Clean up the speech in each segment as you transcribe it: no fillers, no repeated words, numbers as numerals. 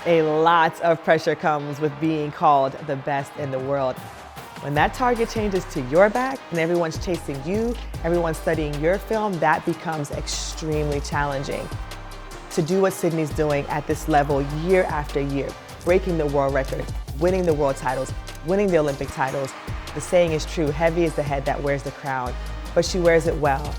A lot of pressure comes with being called the best in the world. When that target changes to your back and everyone's chasing you, everyone's studying your film, that becomes extremely challenging. To do what Sydney's doing at this level year after year, breaking the world record, winning the world titles, winning the Olympic titles, the saying is true, heavy is the head that wears the crown, but she wears it well.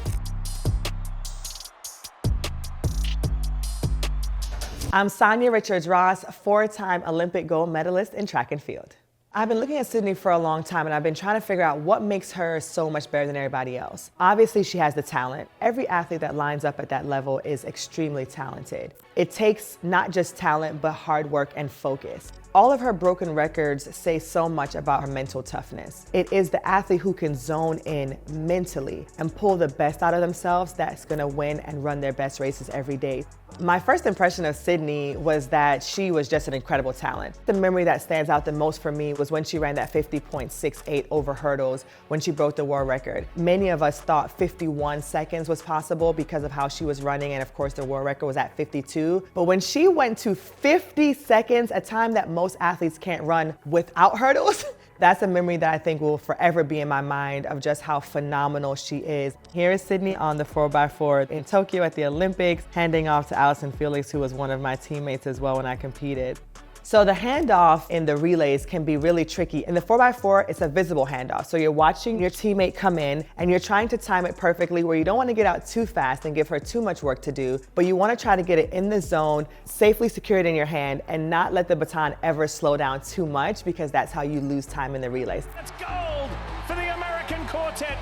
I'm Sanya Richards-Ross, four-time Olympic gold medalist in track and field. I've been looking at Sydney for a long time, and I've been trying to figure out what makes her so much better than everybody else. Obviously, she has the talent. Every athlete that lines up at that level is extremely talented. It takes not just talent, but hard work and focus. All of her broken records say so much about her mental toughness. It is the athlete who can zone in mentally and pull the best out of themselves that's gonna win and run their best races every day. My first impression of Sydney was that she was just an incredible talent. The memory that stands out the most for me was when she ran that 50.68 over hurdles when she broke the world record. Many of us thought 51 seconds was possible because of how she was running, and of course the world record was at 52. But when she went to 50 seconds, a time that most athletes can't run without hurdles, that's a memory that I think will forever be in my mind of just how phenomenal she is. Here is Sydney on the 4x4 in Tokyo at the Olympics, handing off to Allyson Felix, who was one of my teammates as well when I competed. So the handoff in the relays can be really tricky. In the 4x4, it's a visible handoff. So you're watching your teammate come in and you're trying to time it perfectly where you don't want to get out too fast and give her too much work to do, but you want to try to get it in the zone, safely secure it in your hand, and not let the baton ever slow down too much, because that's how you lose time in the relays. That's gold for the American quartet.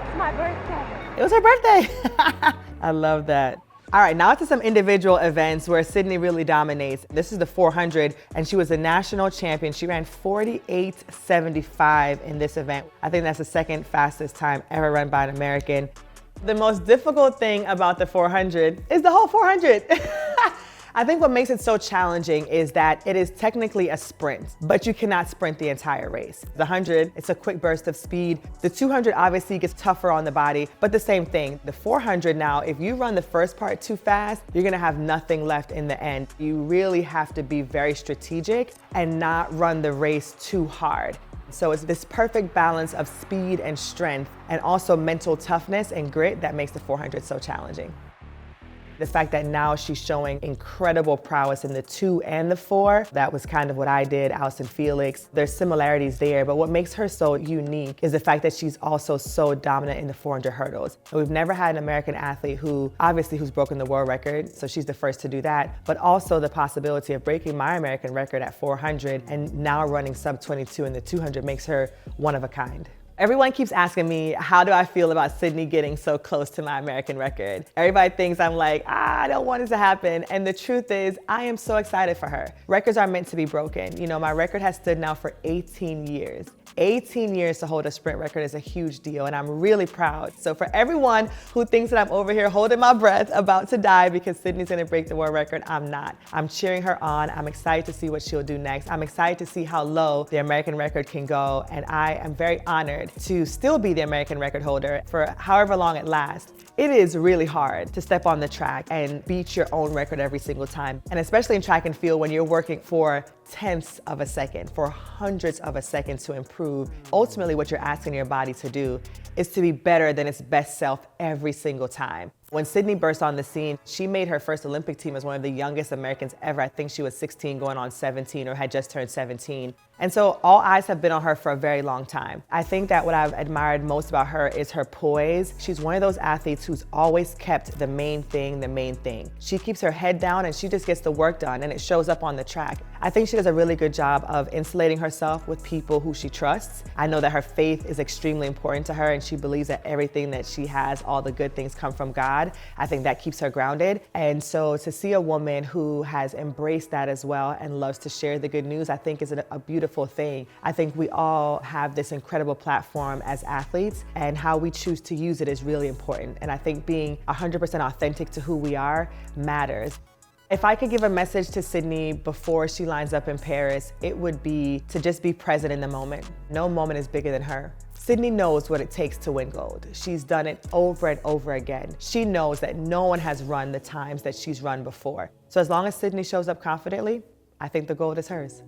It's my birthday. It was her birthday. I love that. All right, now to some individual events where Sydney really dominates. This is the 400, and she was a national champion. She ran 48.75 in this event. I think that's the second fastest time ever run by an American. The most difficult thing about the 400 is the whole 400. I think what makes it so challenging is that it is technically a sprint, but you cannot sprint the entire race. The 100, it's a quick burst of speed. The 200 obviously gets tougher on the body, but the same thing. The 400 now, if you run the first part too fast, you're gonna have nothing left in the end. You really have to be very strategic and not run the race too hard. So it's this perfect balance of speed and strength, and also mental toughness and grit that makes the 400 so challenging. The fact that now she's showing incredible prowess in the 2 and the 4, that was kind of what I did, Allyson Felix. There's similarities there, but what makes her so unique is the fact that she's also so dominant in the 400 hurdles. And we've never had an American athlete who's broken the world record, so she's the first to do that, but also the possibility of breaking my American record at 400 and now running sub 22 in the 200 makes her one of a kind. Everyone keeps asking me, how do I feel about Sydney getting so close to my American record? Everybody thinks I'm like, I don't want it to happen. And the truth is, I am so excited for her. Records are meant to be broken. You know, my record has stood now for 18 years. 18 years to hold a sprint record is a huge deal, and I'm really proud. So for everyone who thinks that I'm over here holding my breath, about to die because Sydney's gonna break the world record, I'm not. I'm cheering her on. I'm excited to see what she'll do next. I'm excited to see how low the American record can go, and I am very honored to still be the American record holder for however long it lasts. It is really hard to step on the track and beat your own record every single time. And especially in track and field when you're working for tenths of a second, for hundreds of a second to improve. Ultimately, what you're asking your body to do is to be better than its best self every single time. When Sydney burst on the scene, she made her first Olympic team as one of the youngest Americans ever. I think she was 16 going on 17 or had just turned 17. And so all eyes have been on her for a very long time. I think that what I've admired most about her is her poise. She's one of those athletes who's always kept the main thing the main thing. She keeps her head down and she just gets the work done, and it shows up on the track. I think she does a really good job of insulating herself with people who she trusts. I know that her faith is extremely important to her, and she believes that everything that she has, all the good things come from God. I think that keeps her grounded. And so to see a woman who has embraced that as well and loves to share the good news, I think is a beautiful thing. I think we all have this incredible platform as athletes, and how we choose to use it is really important. And I think being 100% authentic to who we are matters. If I could give a message to Sydney before she lines up in Paris, it would be to just be present in the moment. No moment is bigger than her. Sydney knows what it takes to win gold. She's done it over and over again. She knows that no one has run the times that she's run before. So as long as Sydney shows up confidently, I think the gold is hers.